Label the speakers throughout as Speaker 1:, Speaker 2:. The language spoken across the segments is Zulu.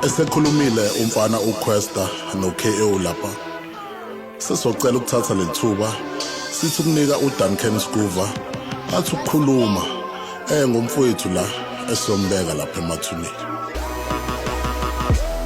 Speaker 1: Esekhulumile umfana uQuesta noKO lapha. Sesocela ukuthatha lethuba sithi ukunika uDuncan Scoover athi ukukhuluma ngomfowethu la esombeka lapha emathuneni.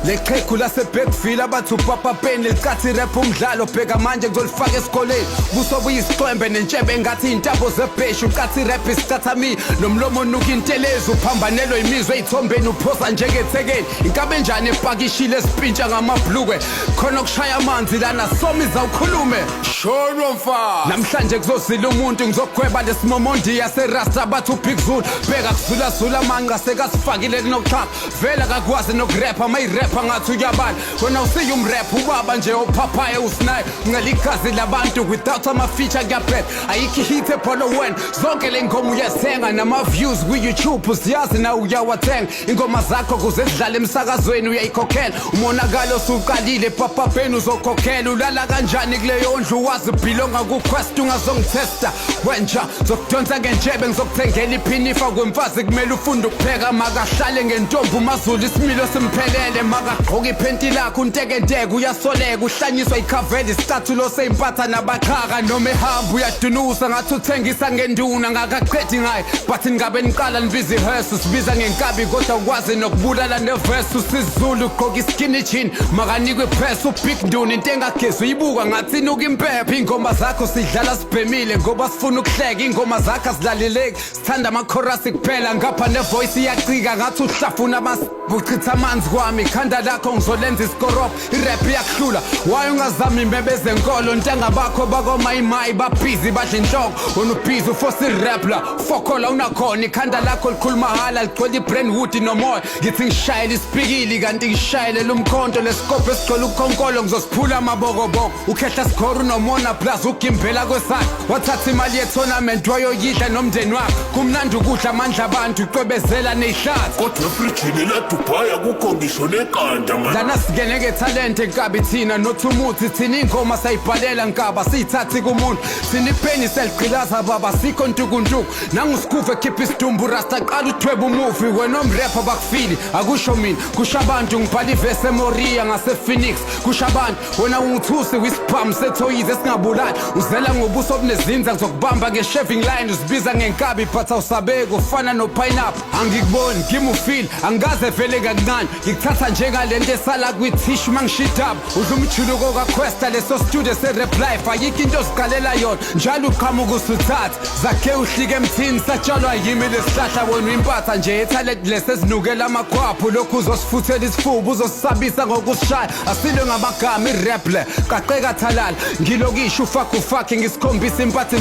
Speaker 2: Leqheqhu laseBackville abathi uPapa Pen licathi rap umdlalo bheka manje ngizolifaka esikoleni busobu yisiqwembe nentshebe engathi intabo zebheshu ucathi rap isikathami nomlomo onuka intelezi uphambanelwe imizwa ezithombeni uphosa njengethekeni inkabe njani epakishile esipintsha ngamabhlukwe khona okushaya amanzi lana somiza ukhulume shono mfana namhlanje kuzozila umuntu ngizogweba lesimomondi yaserasta bathi uBig Zulu bheka kuzula zula manga sekasifakile kunokuxhaka vela kakwazi nokurapha mayirap ngathi uyabala wena usiya umrap ubaba nje ophaphaya usinayo ngaligazi labantu without ama feature kuyaphela ayikho hit epholo wena zonke lengoma uyasenga nama views ku YouTube usiyazi na uyawathenga ingoma zakho kuze zidlale emsakazweni uyayikhokhela umonakalo osuqalile Papa Pen uzokhokhela ulala kanjani kuleyo ndlu wazi belonga ku Quest ungazongitesta wenja zokudonsa ngenjebe ngizokuthengela iphinifa kwemfazi kumele ufunde ukupheka makahlale ngentombi uMazulu isimilo simphelele magaqoka iphenti lakho untekenteke uyasoleka uhlanyiswa ikhaveli isicathulo seimpatha nabaqhaka noma ehamba uyadunusa ngathi uthengisa ngenduna ngakaqedi ngayo but ngabe niqala nibiza ihearse sibiza ngenkabi kodwa ukwazi nokubulala neverse usizulu ugqoka iskinny jean makanikwe press uBig Nduna into engagezi uyibuka ngathi inuka impepha ingoma zakho sidlala sibhemile ngoba sifuna ukuhleka ingoma zakho azilaleleki sithanda ama chorus kuphela ngapha nevoice iyacika ngathi uhlafuna buchitha amanzi kwami ikhanda lakho ngizolenza iskoropo irap yakuhlula waye ungazami imbebeze enkolo ntanga bakho bakomayimayi babhizi badla inhloko wena ubhizi ufosi rap la fokola unakhona ikhanda lakho likhuluma hala ligcwele ibrainwood nomoya ngithi ngishayele isipikili kanti ngishayele lumkhonto lesikopo esigcwele ukhonkolo ngizosiphula amabokoboko ukhehla score unomona plus ugimbela kwesakhe wathatha imali ye-tournament wayoyidla nomndeni wakho kumnandi ukudla amandla abantu iqwebezela neyihlathi
Speaker 3: kodwa efrijini laDubai akukho ngisho nekanda man
Speaker 2: lana sikeneke talent enkabi thina nothumuthi thina ingoma sayibhalela nkaba siyithathi kumuntu thina ipheni seligqilaza baba sikho ntukuntuku nanguSkuve ekhipha isidumbu rasta qala uthweba umufi wena omrapper bakufili akusho mina kusho abantu ngibhala ivesi eMoria ngasePhoenix kusho abantu wena ungithusi wisiphamu sethoyize esingabulali uzela ngobuso obunezinza ngizokubamba nge-shaving line uzibiza ngenkabi but awusabeki ufana no-pineapple angikuboni kimi ufeel angaze vele kancane ngikuthatha njengalento esala kwithishu mangishidaba udla umjuluko kaQuesta leso studio se-rap life ayikho into oziqalela yona njalo uqhamuka usuthatha zakhe uhlike emthini satshalwa yimi lesihlahla wena uyimpatha nje ethalent lesezinukela amakhwaphu lokhu uzosifuthela isifuba uzosisabisa ngokusishaya asilwe ngamagama irap le qaqeka thalala ngilokisho ufakufaki ngisikhombisa impatha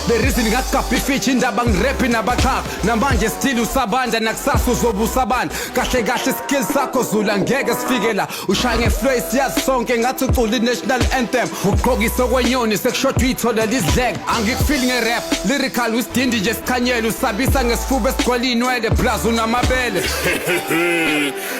Speaker 2: the reason ngakugabha ifithi indaba ngiraphi nabaqhaka namanje still usabanda nakusasa uzobusabanda kahle kahle skill sakho zula ngeke sifike la ushaya ngeflow siyazi sonke ngathi ucula i-national anthem ugqokisa kwenyoni sekushoda uyitholela izidleke angikufili nge-rap lyrical wisidindi nje sikhanyela usabisa ngesifuba esigcwele inwele plus unamabele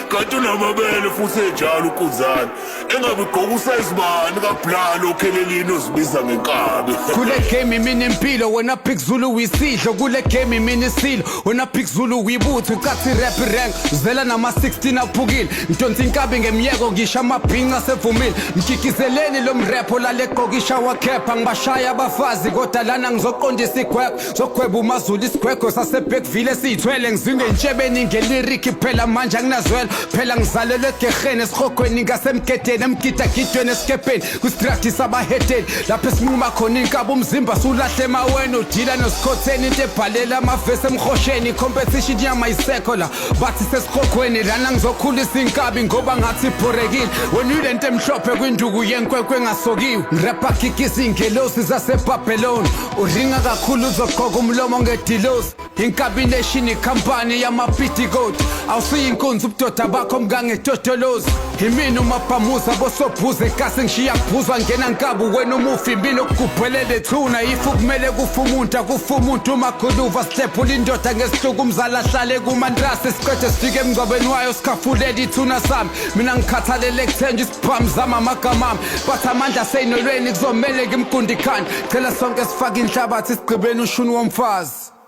Speaker 3: kanti unamabele futhi enjalo ukuzana engabe ugqoka usayizibani kablalo okhelelini ozibiza ngenkabi
Speaker 2: kule game imini impilo wena Big Zulu wisidlo kule game imini isilo wena Big Zulu uyibutho ucathi rap rank uzela nama-16 aphukile ntonsi inkabi ngemyeko ngisho amabhinqa sevumile mkikizeleni lo mrap olaleqokisha wakhepha ngibashaya abafazi kodwa lana ngizoqondisa igwegwe zogweba uMazulu isigwegwe saseBackville esiyithwele ngizingentshebeni ngeliriki phela manje anginazwela phela ngizalelwe egerheni esihogweni ngasemgedeni emgidagidweni esikepeni kwistraktisi abahedeni lapho esinquma khona inkabi umzimba sulahle emaweni udila nosikhotheni into ebhalela amavesi emhosheni icompetition yamayisekho la bathi sesihogweni lana ngizokhulisa inkabi ngoba ngathi ibhorekile wena uyilento emhlophe kwinduku yenkwekwe engasokiwe ngrapha kikisa ingelosi zaseBabylon uringa kakhulu uzogqoka umlomo ngedilosi inkabi nation ikhampani yamapitikote awusiyinkunzi ubudoda bakho mkangedodolozi imina umabhamuza bosobhuza ekasi ngishiya kubhuzwa ngena nkabi wena umufi impilo okugubhelele thuna ifu kumele kufa umuntu akufa umuntu umakhuluva sihlephula indoda ngesihluku umzala ahlale kumandrasi isiqede sifike emngcwabeni wayo sikhafulela ithuna sami mina ngikhathalele kuthenja isiphamu zami amagama ami bathi amandla seyinolweni kuzomele ngimgundi khanda cela sonke sifake inhlabathi isigqibeni ushuni womfazi